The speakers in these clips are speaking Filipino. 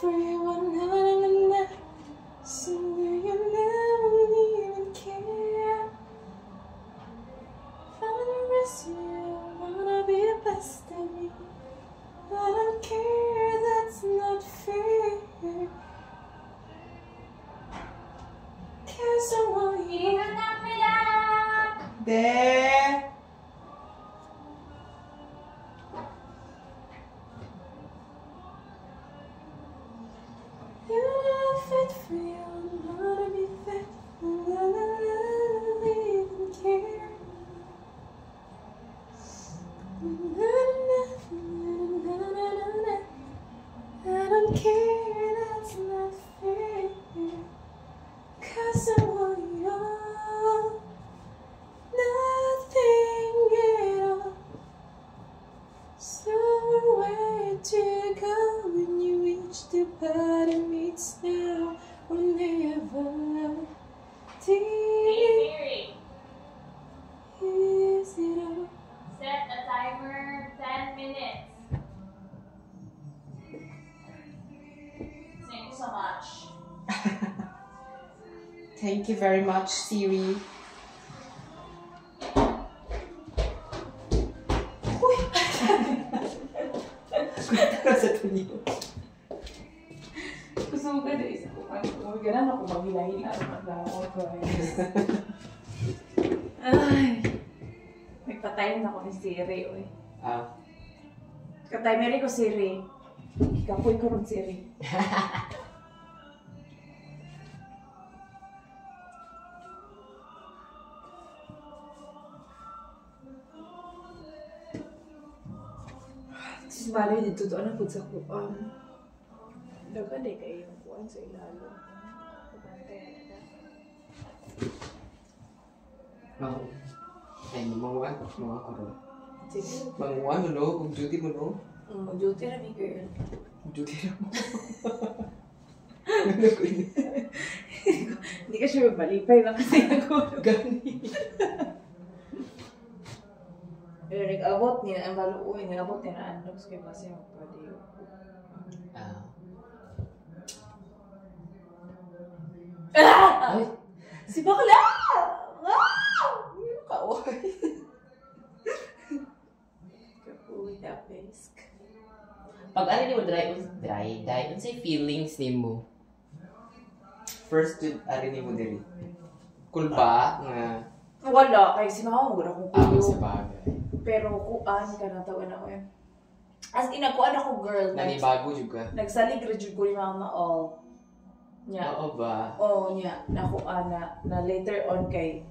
free one night, somewhere you never even care. Find the rest of you, wanna be the best of me. I don't care, that's not fair. Cause I want you. There. You're not fit for you, wanna be fit. La la la, even care. Na na na na na na. I don't care, that's not fair. Cause I want you, nothing at all. So where to go when you reach the bottom? It's now or never. Hey Siri, Is it all? set a timer 10 minutes. Thank you so much. Thank you very much, Siri. Uy! Kwenta ka sa tuloy. Gusto mo ka na isa ko. Ganun ako maghilahin na ako. Ay! Nagpatayin ako ni Siri, oy. Katay ko Siri. Kapoy ko rin Siri. Bali dito to ana pud sa kuan. Dagan day kay yung kuan sa ilalo. Pagantay na. Mau. Ay mga karon. Sige. Manguan mo no, kung duty mo no. Duty na mi girl. Duty na mo. Hindi ka siya magbalipay lang kasi ako. Gani. Pero nag-abot niya ang baluoy, nag-abot niya na unlocks kay base yung pwede. Ay! Si bakla! Hindi mo ka-oy. Kapuwi na pesk. Pag ano ni mo dry, unsay feelings nimo? First to ari ni mo diri. Kulba nga Wala, kay si mama mo akong kulo. sa bagay. Pero kuan ka na tawa na ko eh. As in, kuan ako girl. Nanibago juga. Nagsalig rejud ko ni mama all. Nya. Oo ba? Oo, nya. Na kuan na later on kay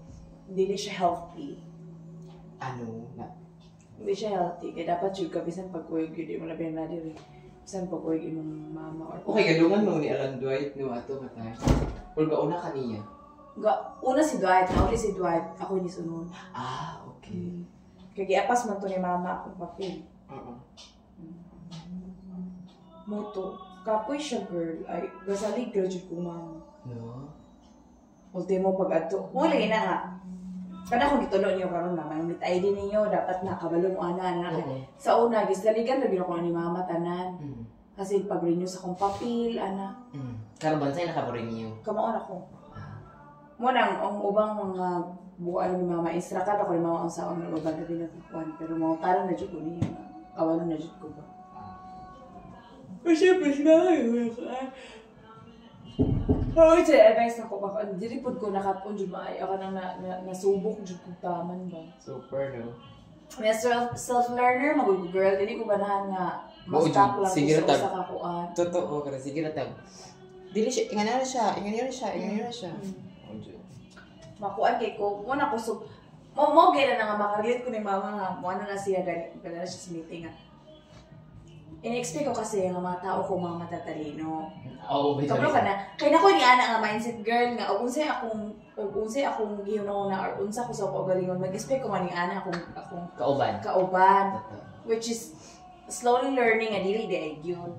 hindi siya healthy. Ano na? Hindi siya healthy. Kaya dapat juga bisan pag-uwig yun. Di mo labi na diri. Bisan pag-uwig imong mama or Okay, gadungan mo ni Alan Dwight no ato matay. Or gauna kaniya. Una si Dwight, nauli si Dwight. Ako ni sunod. Okay. Kaya giapas man to ni mama akong papel. Oo. Moto. Kapoy siya girl. Ay, gasalig graduate ko mama. No? Ultimo pag-ato. Muli na nga. Kada kung gitulo niyo karon na may ID ninyo dapat nakabalo mo ana. Sa una gisaligan ra gino ko ni mama tanan. Kasi pag-renew sa kong papel ana. Karon bansay nakaparenew. Kamaon ako. Mo nang ang ubang mga buwan ni mama instructed ako ni mama ang saon na babada din ako kuan pero mo karon na jud ko niya. Kawalo na jud ko ba. Kasi pas na oh, it's advice ako ba? Dili pod ko nakapon jud maayo ka nang nasubok jud ko taman ba. Super no. May self-learner magud girl dili ko ganahan nga ma-stop lang ko sa kakuan. Totoo kada sige na tag. Dili siya ingana na siya. Makuan kay ko mo na ko sub mo gaya na nga makarelate ko ni mama nga mo na siya gani siya sa meeting nga. In-expect ko kasi nga mga tao ko mga matatalino. Oo, may kablo ka na. Kaya na ko ni ana nga mindset girl nga ug unsay akong gihunaw na or unsa ko sa kaugalingon mag-expect ko man ni ana akong kauban. Which is slowly learning nga dili di gyud.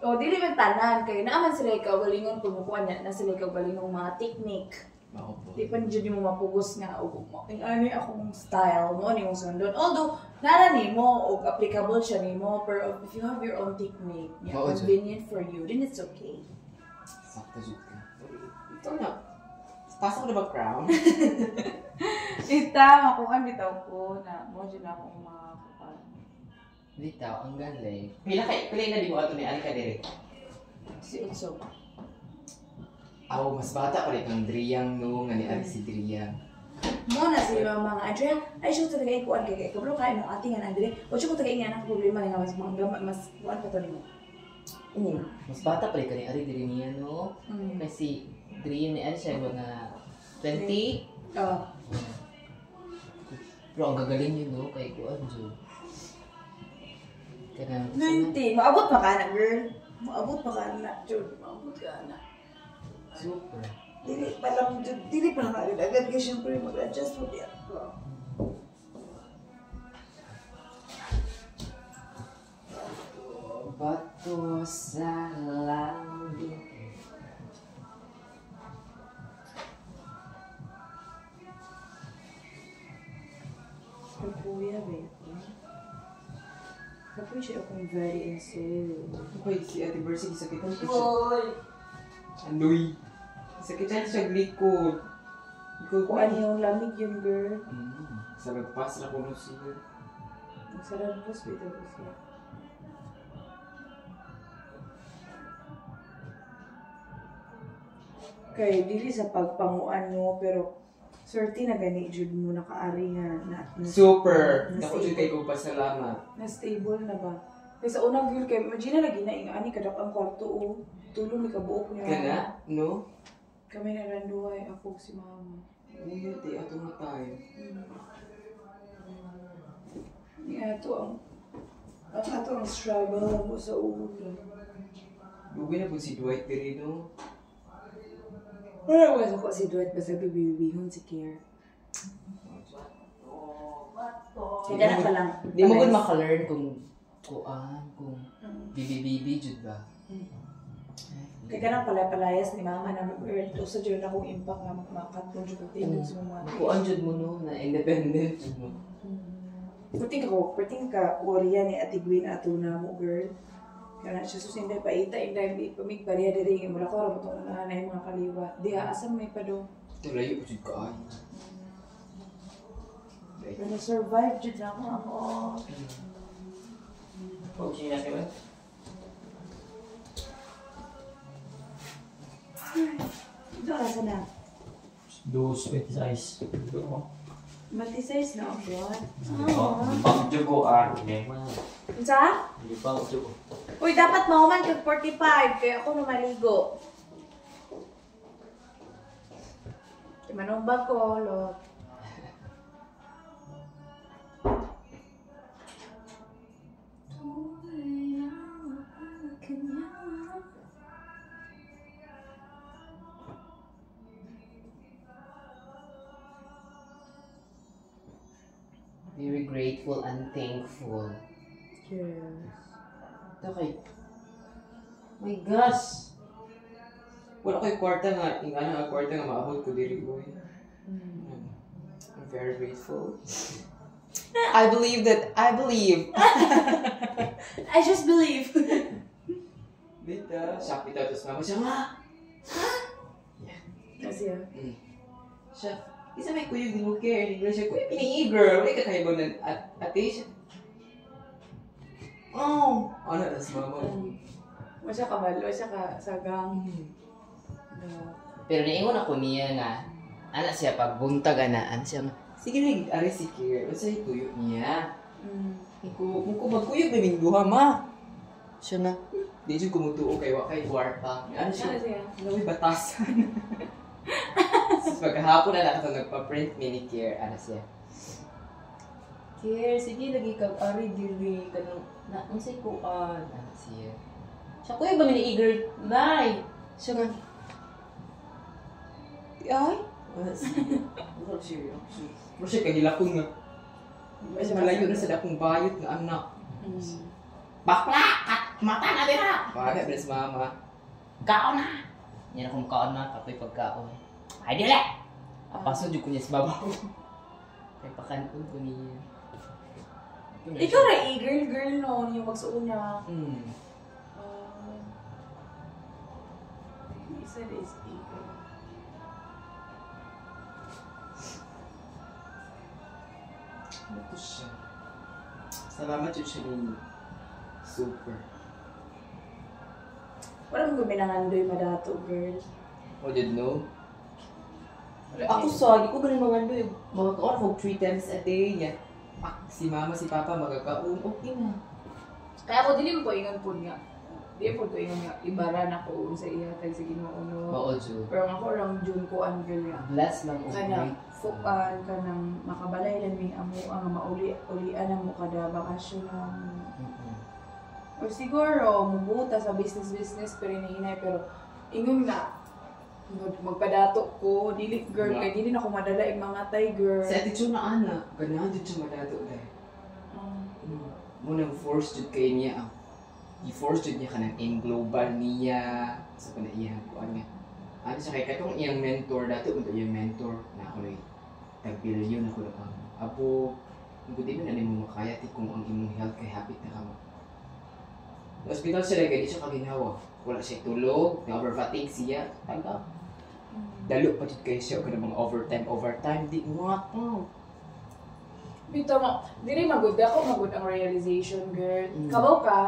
O dili man tanan kay naaman sila kaugalingon kung kuan na sila kaugalingong mga technique. Maupo. Di pa dyan mo mapugos nga o ano akong style mo ni mong sundon. Although nara nimo o applicable siya nimo, pero if you have your own technique, Oo, convenient for you, then it's okay. Sakto jud ka. Ito na. Pasok na ba crown? Ita, makuhan bitaw ko na mo dyan akong makakuhan. Dito, ang galing. Pila na di mo ato ni Ani ka dire. Si Utso. Aw, mas bata pa rin ang Driyang no, nga ni Ari si Driyang. Mo na si mga Andrea, ay siya talaga ikuan kay kabro kay mo ating nga Andre. O siya ko talaga nga ang problema nga mas mga mas kuan pa to nimo. Mas bata pa rin ka ni Ari dire niya no. Mm. Kasi Driyang ni Ari siya mga 20. Oh. Pero ang gagaling yun no, kay kuan jud. Kanang 90, maabot pa ka na girl. Maabot pa ka na, Jud. Maabot ka na. super. Dili pa lang, Jud. Dili pa lang agad kasi syempre mag-adjust mo diyan. Bato sa langit. Ang kuya, babe. Kapag siya akong very insane. Okay, si Ate Bercy, sakitan ko siya. Hoy! Andoy. Sakitan siya likod. Likod ko. Kuan yung lamig yun, girl. Sa nagpas na ko siya. Ang sarap hospital ko siya. Kay dili sa pagpanguan mo, pero swerte na gani jud mo nakaari nga na Super! na Naku siya kay ko pasalamat. na stable na ba. Kay sa unang girl kay imagine na lagi na ani kadak ang kwarto o tulong mi kabuok niya. Kana? No? Kami na randuhay ako si mama. Uyo, di ato na tayo. Ni ato ang ato ang struggle mo sa ulo. Lugi na po si Dwight Perino. Wala ko si Dwight basta bibibihon si Kier. Hindi na pa lang. Di mo gud maka-learn kung kung bibi jud ba. Kaya ka nang palayas ni mama na mag-earn to sa dyan akong impact na magmakat kung dyan pagtingin sa mga Kuan jud mo no na independent jud mo. Perting ka Korea ni Ate Gwen ato na mo girl. Kaya na siya susinday pa ita inday pamig pariya diri mula ko ra mo na yung mga kaliwa. Di asam may pa do. Layo jud ka ay. Pero survive jud na ako. Pag siya na Ito asa na. 2.26. Matisayis na ako. Pang jugoan. Unsa? Hindi pang jugo. Uy, dapat mahuman kag 45 kaya ako na maligo. Manong ba ko, lot? Very grateful and thankful. Yes. Okay. My gosh! Wala ko'y kwarta nga, yung ano nga kwarta nga maabot ko diri ko. I'm very grateful. I believe. I just believe. Bita. Siya kita tapos mama siya, ma! Kasi Siya, isa may kuyog di mo care. Hindi siya, kuya pini girl. Wala ka kayo ba ng ate siya? Oh! Ano, tas mama. Masya ka malo, masya ka sagang. Pero naingon ako niya nga, anak siya pagbuntag ana siya nga, sige na, ari si Kier, o sa'yo tuyok niya. Kung magkuyog na mingduha, ma. Siya na, di siya kumutuo kay wakay kwarta. Ano siya? May batasan. Tapos pagkahapon na nakita nagpa-print mini Kier, ano siya? Kier, sige lagi kag ari diri kanang na unsay kuan, ano siya? Siya kuya ba mini-eager, nay? Siya nga, ay? Wala siya. Wala siya kahilakon nga. Malayo na sa dakong bayot nga anak. Bakla! Mata na din ha! Baga, bless mama. Kaon na! Yan akong kaon na, kapoy pagkaon. Ay, dili! Apaso jud ko niya sa babaw. Kay pakanton ko niya. Ikaw na girl no, yung magsuuna. Isa is eagle. Ano to siya? Salamat yun siya ni Super. Wala mong guminangandoy madato, girl. Oh, did know? Wala Ako din. sa, di ko ganun mangandoy. Magkakaon ako 3 times a day. Yan. Si mama, si papa magkakaon. Okay na. Kaya ako dili mo ko ingon po nga. Di po ko ingon nga. Ibaran ako sa ihatag sa Ginoo. Oo, Jud. Pero ako lang June ko ang girl nga. Bless lang o Kana fukan ka nang makabalay lang may amo ang mauli-ulian ang mo kada bakasyon ng or siguro mubuta sa business pero hinahinay pero ingon nga magpadato ko dili girl kay dili na ko madala yung mga tiger. Sa attitude na ana, ganahan jud siya madato dahil. Muna force jud kay niya. I-force jud niya kanang in global niya sa panaihan ko nga. Ano siya kay katong iyang mentor dato mo iyang mentor na ako rin tag-billion ako lang ang abo. Hindi mo na mo makaya kung ang imong health kay habit na kamo. Hospital siya kay di siya kaginawa. Wala siya tulog, na-overfatigue siya. Taga. Dalo pa jud kay siya kada mga overtime di mo ako. Bito mo, dili magud ang realization girl. Kabaw ka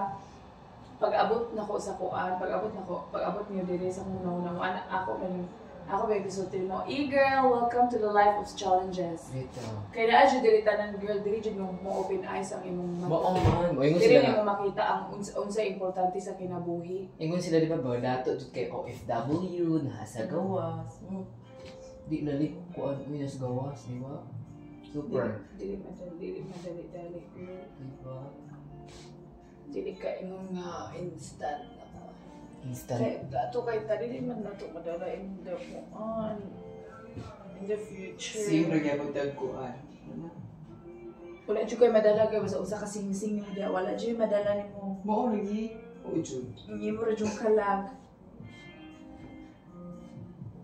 pag-abot nako sa kuan, pag-abot niyo diri sa una ako ba episode mo, girl, welcome to the life of challenges. Ito. Kaya na diri tanan girl, diri jud mo open eyes ang imong Mao man, moingon diri sila. mo makita ang unsa importante sa kinabuhi. Ingon sila di ba dato jud kay OFW na sa gawas. Di lali kuan mo sa gawas, di ba? Super. Dili madali girl. Di ba? Dili ka ingon nga instant. Instant. Kaya dato kay tadi di man nato madala in the future. Siyempre kaya pagtagkuan. Wala jud koy madala kay basta usa ka sing-sing mo dia, wala jud madala nimo. Mao lagi. O jud. Hindi mo ra jud kalag.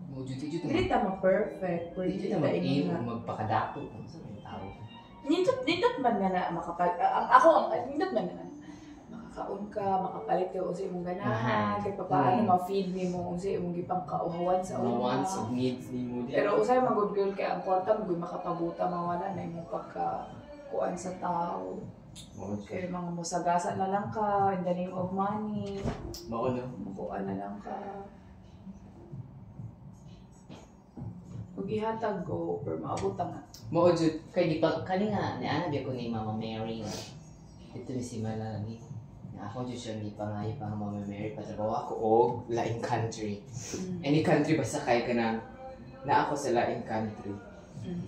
Mo jud Dili ta ma-perfect, pero Dili dili na ta mag-aim ingon o nga. magpakadato sa mga tao. Nindot man nga na makapag ako nindot man nga makakaon ka, makapalit ka unsa imong ganahan, kay paano ma-feed nimo unsa imong gipang kauhawan sa Mga una. wants of needs ni mo di. Pero usay man good girl kay ang kwarta mo makapabuta mawala na imong pagka kuan sa tao. Mao Kay mga musagasa na lang ka in the name of money. Mao no. Makuha na lang ka. Kung ihatag go, pero maabot nga. Mao jud kay di pa kani nga ni ana biya ko ni Mama Mary. Ito ni si Malani. Na ako jud siya ni pangayo pa Mama Mary patrabaho ako og laing country. Any country basta kay kana na ako sa laing country.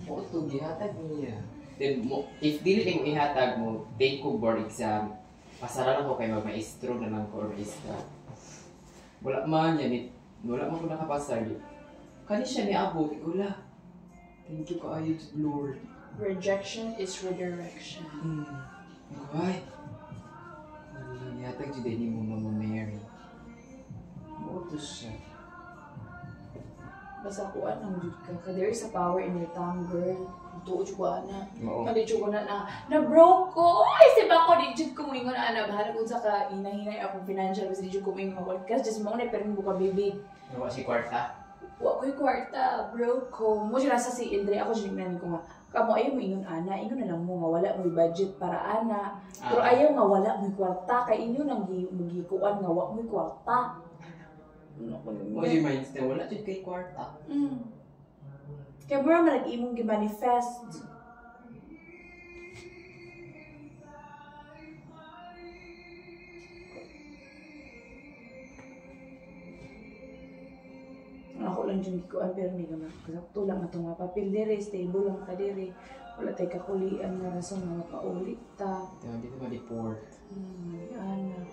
O to gihatag niya. Then mo if dili mo ihatag mo take ko board exam. Pasaran ako kay maestro na lang ko or maestra. Wala man yan wala man ko nakapasar yun. Kani siya ni abot igula. Thank you kaayo to Lord. Rejection is redirection. Ay. Yatag jud ni mo Mama Mary. Mo to siya. Basta kuan ang jud ka. There is a power in your tongue, girl. Tuo jud ko ana. Oo. Kadi jud ko na broke ko. Ay si ba ko di jud ko moingon ana bahala kun sa ka hinahinay akong financial basta di jud ko moingon kasi just mo na pero mo ka bibig. Nawa si kwarta. Wa ko'y kwarta, broke ko. Mo siya nasa si Andre, ako siya nagnanin ko nga, kamo ayaw mo ingon ana, ingon na lang mo nga wala mo budget para ana. Pero ayaw nga wala mo kwarta, kay inyo nang magikuan nga wa mo kwarta. Mo yung mindset na wala jud kay kwarta. Kaya mo naman nag-imong gi-manifest. Ako lang dyan gikuan pero may naman kasakto lang atong mga papel diri, stable lang ka diri. Wala tayo kakulian na rason nga makaulit ta. Dito ma-deport. Ana.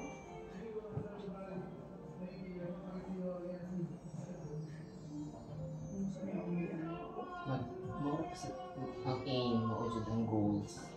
Mo sa ang aim mo jud ang goals.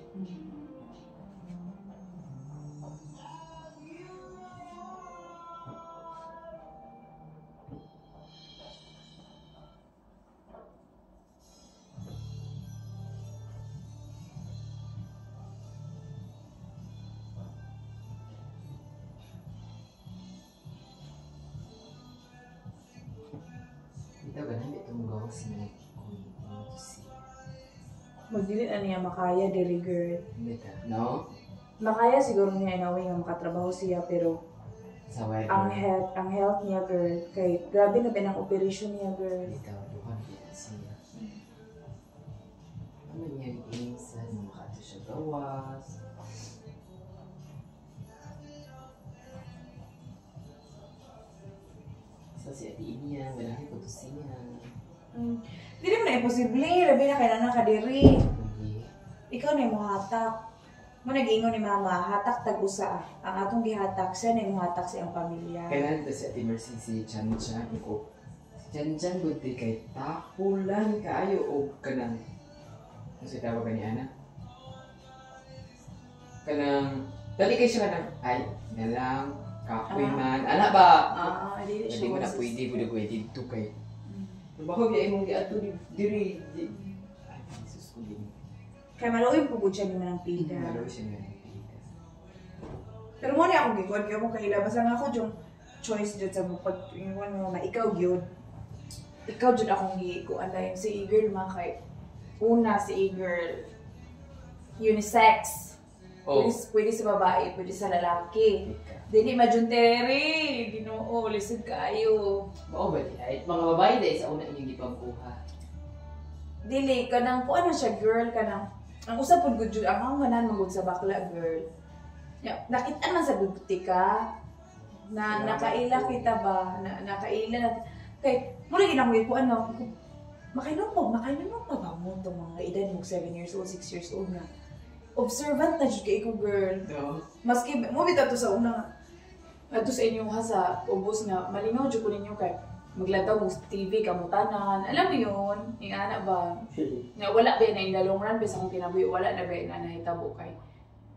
trabaho siya kung siya. Magdilit na niya makaya diri girl. Beta, no? Makaya siguro niya inaway nga makatrabaho siya pero Sa weather. ang health niya girl kay grabe na ba ang operation niya girl. Bitaw, duhan kita siya. Ano niya yung insan, makato siya gawas. Sa si ati niya, malaking ko to siya. Dili mo na imposible, labi na kailangan ka diri. Hindi. Ikaw na yung hatak. Mo nag-ingon ni mama, hatak tag-usa. Ang atong gihatak, siya na yung hatak sa iyang pamilya. Kailan ito si ati Mercy, si Chan Chan ko. Si Chan Chan, buti kay takulan kaayo o kanang. Ano siya tawag ni Ana? Kanang, dali kayo siya kanang, ay, nalang, kapoy man. Ana ba? Dili Hindi mo na pwede, pwede dito kay. Trabaho biya imong giadto diri. Ay, Jesus ko din. Kaya maluoy po siya ni manang pida. Malo siya nga ng pita. Pero mo ni akong gikon, kaya mo kahilabas lang ako yung choice dyan sa mukod. Yung mo na ikaw yun. Ikaw dyan akong gikuan na yung si e-girl mga kay. Una si e-girl. Unisex. Oh. Pwede sa babae, pwede sa lalaki. Dili majunteri. Ginoo, lisod kaayo. Mao ba di ay mga babae dahil sa una inyong gipamkuha. Dili, kanang kuan na siya girl, kanang ang usap pud gud jud ang ganan magud sa bakla girl. Nakita man sa biblioteka na nakaila kita ba, nakaila na kay mura ginamit ko ano, makainom pa ba mo itong mga edad mo 7 years old, 6 years old na. Observant na jud kay ko girl. No. Maski mo bitaw to sa una ato sa inyong hasa, ubos nga malinaw jud ko ninyo kay maglataw mo TV kamutanan. Alam mo yun, yung anak ba? Nga wala ba na in the long run, bisa kung kinabuhi, wala na ba na nahitabo kay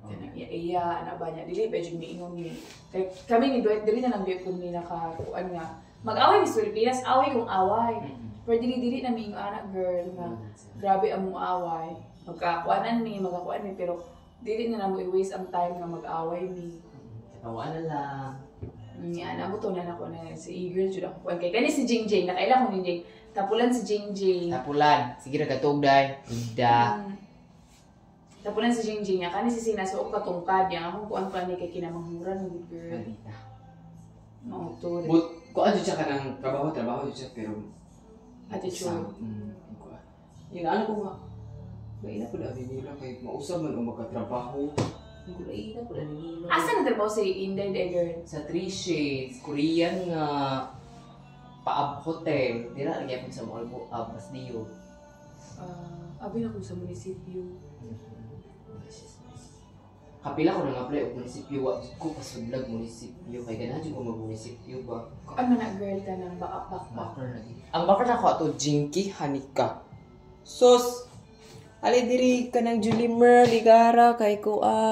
kanang iya, anak ba niya, dili ba dyan miingon ni. Kay kami ni Dwight, dili na lang biyo kung nakakuan nga. Mag-away ni Pilipinas, away kung away. Pero dili na miingon anak girl nga, grabe ang mong away. Magkakuanan mi, pero dili na mo i-waste ang time nga mag-away mi. Tawaan na lang. Yan, nabuto na ako na si e-girl jud ako. Kay kani si Jingjing, nakaila ko ni Jingjing. Tapulan si Jingjing. Tapulan. Sige ra katog day. Ida. Tapulan si Jingjing niya. Kani si Sina so katungkad niya. Ako kuan pa ni kay kinamanghuran good girl. Malita. Mao to. But ko adto siya kanang trabaho siya pero Attitude. Yung ano ko nga. May ina pud abi nila kay mausab man o magkatrabaho. Gulay na pud ani nila. Asa na trabaho si Inday de girl? Sa 3 Shades, Korean nga Paab Hotel. Dira lagi ako sa mall mo, Abas Dio. Abi na ko sa munisipyo. Kapila ko nang apply og munisipyo, wa jud ko pasudlag munisipyo kay ganahan jud ko mag-munisipyo ba. Kuan man na girl ta nang back. Bakar lagi. Ang bakar na ko ato Jinky Hanika. Sus. Ali diri kanang Julie Mer ligara kay ko